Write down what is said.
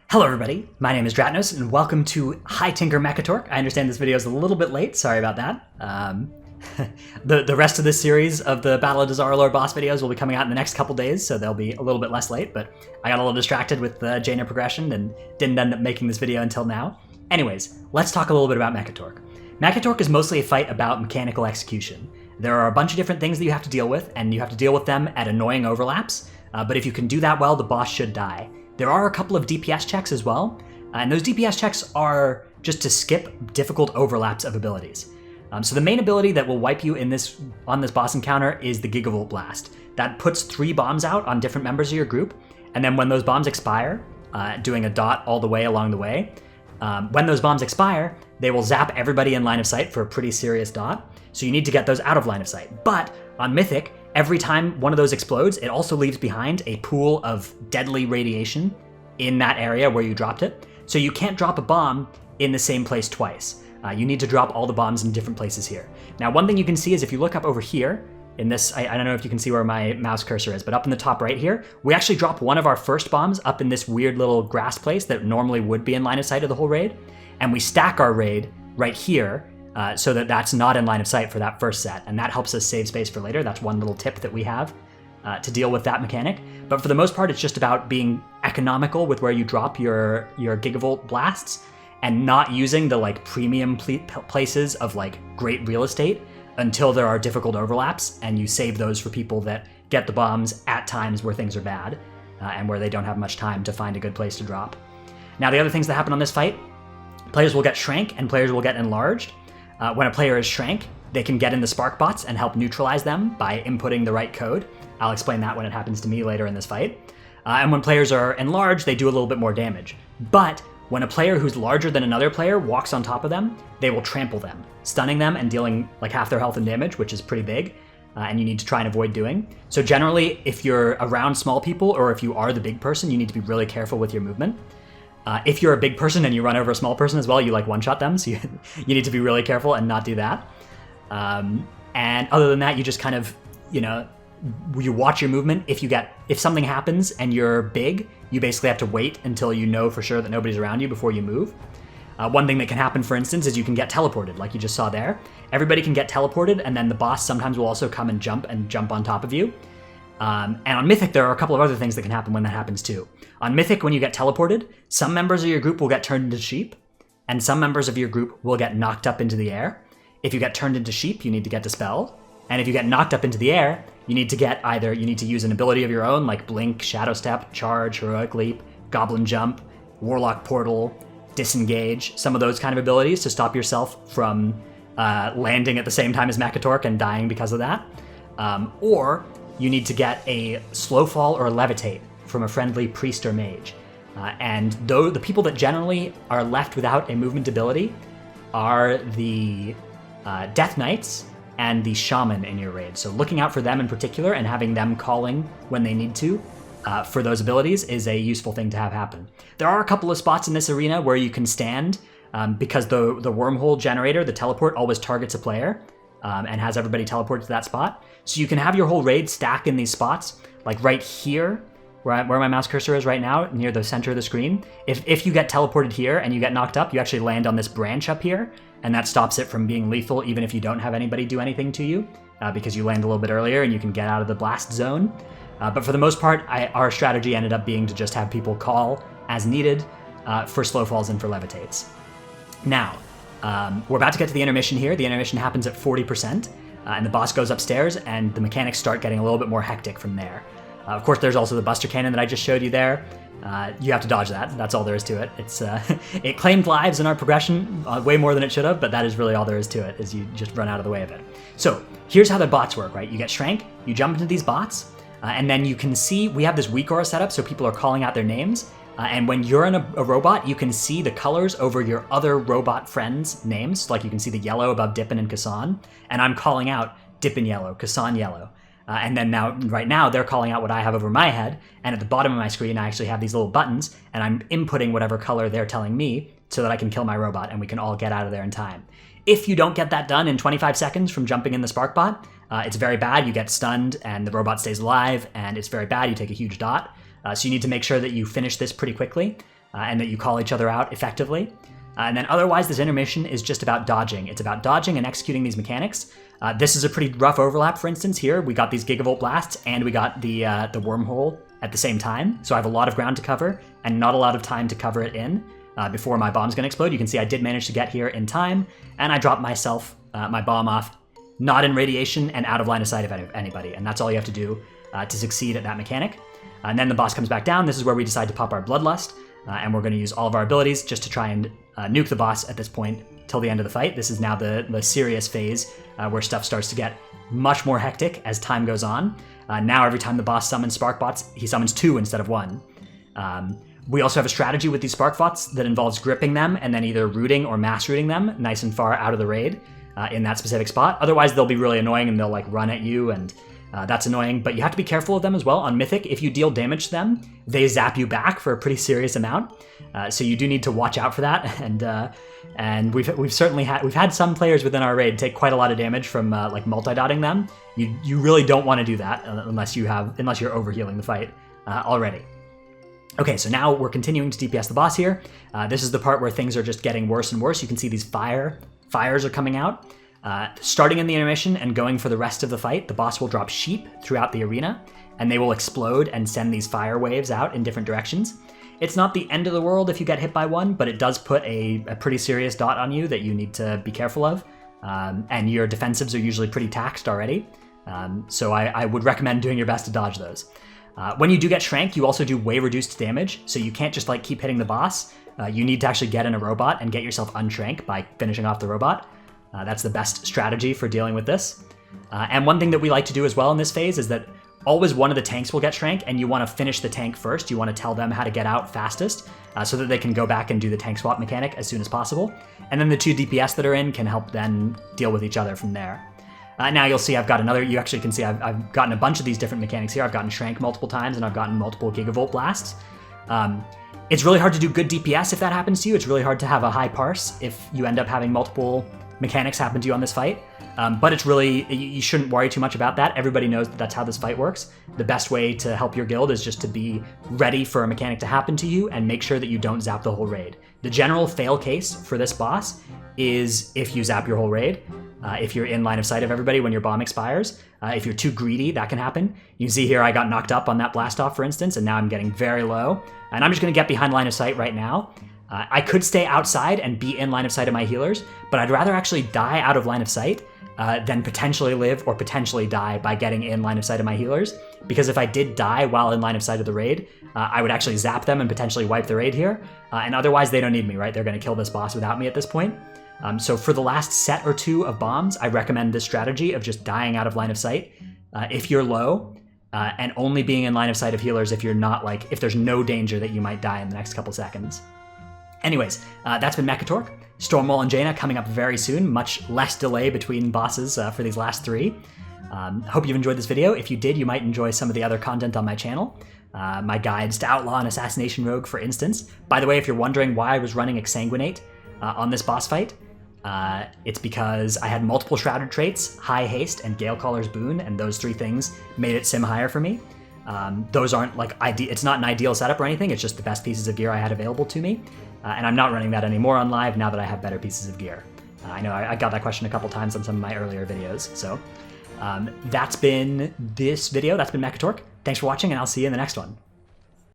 Hello everybody, my name is Dratnos and welcome to Hi Tinker Mekkatorque. I understand this video is a little bit late, sorry about that. The rest of this series of the Battle of Dazar'alor boss videos will be coming out in the next couple days, so they'll be a little bit less late, but I got a little distracted with the Jaina progression and didn't end up making this video until now. Anyways, let's talk a little bit about Mekkatorque. Mekkatorque is mostly a fight about mechanical execution. There are a bunch of different things that you have to deal with, and you have to deal with them at annoying overlaps, but if you can do that well, the boss should die. There are a couple of DPS checks as well, and those DPS checks are just to skip difficult overlaps of abilities. So the main ability that will wipe you on this boss encounter is the Gigavolt Blast. That puts 3 bombs out on different members of your group, and then when those bombs expire, doing a dot all the way along the way, when those bombs expire, they will zap everybody in line of sight for a pretty serious dot, so you need to get those out of line of sight. But on Mythic, every time one of those explodes, it also leaves behind a pool of deadly radiation in that area where you dropped it. So you can't drop a bomb in the same place twice. You need to drop all the bombs in different places here. Now, one thing you can see is if you look up over here, in this, I don't know if you can see where my mouse cursor is, but up in the top right here, we actually drop one of our first bombs up in this weird little grass place that normally would be in line of sight of the whole raid. And we stack our raid right here, so that that's not in line of sight for that first set, and that helps us save space for later. That's one little tip that we have to deal with that mechanic. But for the most part, it's just about being economical with where you drop your Gigavolt Blasts and not using the premium places of great real estate until there are difficult overlaps, and you save those for people that get the bombs at times where things are bad and where they don't have much time to find a good place to drop. Now, the other things that happen on this fight, players will get shrank and players will get enlarged. When a player is shrank, they can get in the spark bots and help neutralize them by inputting the right code. I'll explain that when it happens to me later in this fight. And when players are enlarged, they do a little bit more damage. But when a player who's larger than another player walks on top of them, they will trample them, stunning them and dealing half their health and damage, which is pretty big, and you need to try and avoid doing. So generally, if you're around small people or if you are the big person, you need to be really careful with your movement. If you're a big person and you run over a small person as well, you one-shot them, so you need to be really careful and not do that. And other than that, you just kind of, you watch your movement. If something happens and you're big, you basically have to wait until you know for sure that nobody's around you before you move. One thing that can happen, for instance, is you can get teleported, like you just saw there. Everybody can get teleported, and then the boss sometimes will also come and jump on top of you. And on Mythic, there are a couple of other things that can happen when that happens too. On Mythic, when you get teleported, some members of your group will get turned into sheep, and some members of your group will get knocked up into the air. If you get turned into sheep, you need to get dispelled. And if you get knocked up into the air, you need to use an ability of your own, like Blink, Shadow Step, Charge, Heroic Leap, Goblin Jump, Warlock Portal, Disengage, some of those kind of abilities to stop yourself from landing at the same time as Mekkatorque and dying because of that. Or you need to get a Slow Fall or a Levitate from a friendly priest or mage. And though the people that generally are left without a movement ability are the Death Knights and the Shaman in your raid. So looking out for them in particular and having them calling when they need to for those abilities is a useful thing to have happen. There are a couple of spots in this arena where you can stand because the wormhole generator, the teleport, always targets a player and has everybody teleport to that spot. So you can have your whole raid stack in these spots, like right here, where my mouse cursor is right now, near the center of the screen. If you get teleported here and you get knocked up, you actually land on this branch up here, and that stops it from being lethal even if you don't have anybody do anything to you, because you land a little bit earlier and you can get out of the blast zone. But for the most part, our strategy ended up being to just have people call as needed for slow falls and for levitates. Now, we're about to get to the intermission here. The intermission happens at 40%, and the boss goes upstairs, and the mechanics start getting a little bit more hectic from there. Of course, there's also the Buster Cannon that I just showed you there. You have to dodge that. That's all there is to it. It claimed lives in our progression way more than it should have, but that is really all there is to it, is you just run out of the way of it. So here's how the bots work, right? You get shrank, you jump into these bots, and then you can see we have this WeakAuras setup, so people are calling out their names. And when you're in a robot, you can see the colors over your other robot friends' names. Like you can see the yellow above Dippin and Kassan, and I'm calling out Dippin yellow, Kassan yellow. And then right now, they're calling out what I have over my head, and at the bottom of my screen, I actually have these little buttons, and I'm inputting whatever color they're telling me so that I can kill my robot, and we can all get out of there in time. If you don't get that done in 25 seconds from jumping in the spark bot, it's very bad. You get stunned, and the robot stays alive, and it's very bad. You take a huge dot. So you need to make sure that you finish this pretty quickly. and that you call each other out effectively. And then otherwise, this intermission is just about dodging. It's about dodging and executing these mechanics. This is a pretty rough overlap, for instance, here. We got these Gigavolt blasts, and we got the wormhole at the same time. So I have a lot of ground to cover, and not a lot of time to cover it in before my bomb's gonna explode. You can see I did manage to get here in time, and I dropped myself, my bomb off, not in radiation and out of line of sight of anybody. And that's all you have to do to succeed at that mechanic. And then the boss comes back down. This is where we decide to pop our Bloodlust, and we're gonna use all of our abilities just to try and nuke the boss at this point till the end of the fight. This is now the serious phase where stuff starts to get much more hectic as time goes on. Now every time the boss summons Spark Bots, he summons 2 instead of 1. We also have a strategy with these Spark Bots that involves gripping them and then either rooting or mass rooting them nice and far out of the raid in that specific spot. Otherwise, they'll be really annoying and they'll like run at you, and that's annoying. But you have to be careful of them as well. On Mythic, if you deal damage to them, they zap you back for a pretty serious amount. So you do need to watch out for that. And we've certainly had some players within our raid take quite a lot of damage from like multi-dotting them. You really don't want to do that unless you're overhealing the fight already. Okay, so now we're continuing to DPS the boss here. This is the part where things are just getting worse and worse. You can see these fires are coming out. Starting in the intermission and going for the rest of the fight, the boss will drop sheep throughout the arena, and they will explode and send these fire waves out in different directions. It's not the end of the world if you get hit by one, but it does put a pretty serious dot on you that you need to be careful of. And your defensives are usually pretty taxed already. So I would recommend doing your best to dodge those. When you do get Shrank, you also do way reduced damage, so you can't just like keep hitting the boss. You need to actually get in a robot and get yourself unshrank by finishing off the robot. That's the best strategy for dealing with this. And one thing that we like to do as well in this phase is that always one of the tanks will get Shrank, and you want to finish the tank first. You want to tell them how to get out fastest so that they can go back and do the tank swap mechanic as soon as possible. And then the 2 DPS that are in can help then deal with each other from there. Now you'll see I've got another, you actually can see I've gotten a bunch of these different mechanics here. I've gotten Shrank multiple times, and I've gotten multiple Gigavolt blasts. It's really hard to do good DPS if that happens to you. It's really hard to have a high parse if you end up having multiple mechanics happen to you on this fight. But it's really, you shouldn't worry too much about that. Everybody knows that that's how this fight works. The best way to help your guild is just to be ready for a mechanic to happen to you and make sure that you don't zap the whole raid. The general fail case for this boss is if you zap your whole raid. If you're in line of sight of everybody when your bomb expires. If you're too greedy, that can happen. You can see here I got knocked up on that blast off, for instance, and now I'm getting very low. And I'm just going to get behind line of sight right now. I could stay outside and be in line of sight of my healers, but I'd rather actually die out of line of sight than potentially live or potentially die by getting in line of sight of my healers. Because if I did die while in line of sight of the raid, I would actually zap them and potentially wipe the raid here. And otherwise, they don't need me, right? They're going to kill this boss without me at this point. So for the last set or 2 of bombs, I recommend this strategy of just dying out of line of sight if you're low, and only being in line of sight of healers if you're not like, if there's no danger that you might die in the next couple seconds. Anyways, that's been Mekkatorque. Stormwall and Jaina coming up very soon, much less delay between bosses for these last 3. Hope you've enjoyed this video. If you did, you might enjoy some of the other content on my channel. My guides to Outlaw and Assassination Rogue, for instance. By the way, if you're wondering why I was running Exsanguinate on this boss fight, it's because I had multiple Shrouded traits, High Haste, and Galecaller's Boon, and those 3 things made it sim higher for me. Those aren't like it's not an ideal setup or anything, it's just the best pieces of gear I had available to me. And I'm not running that anymore on live now that I have better pieces of gear. I know I got that question a couple times on some of my earlier videos. So that's been this video. That's been Mekkatorque. Thanks for watching, and I'll see you in the next one.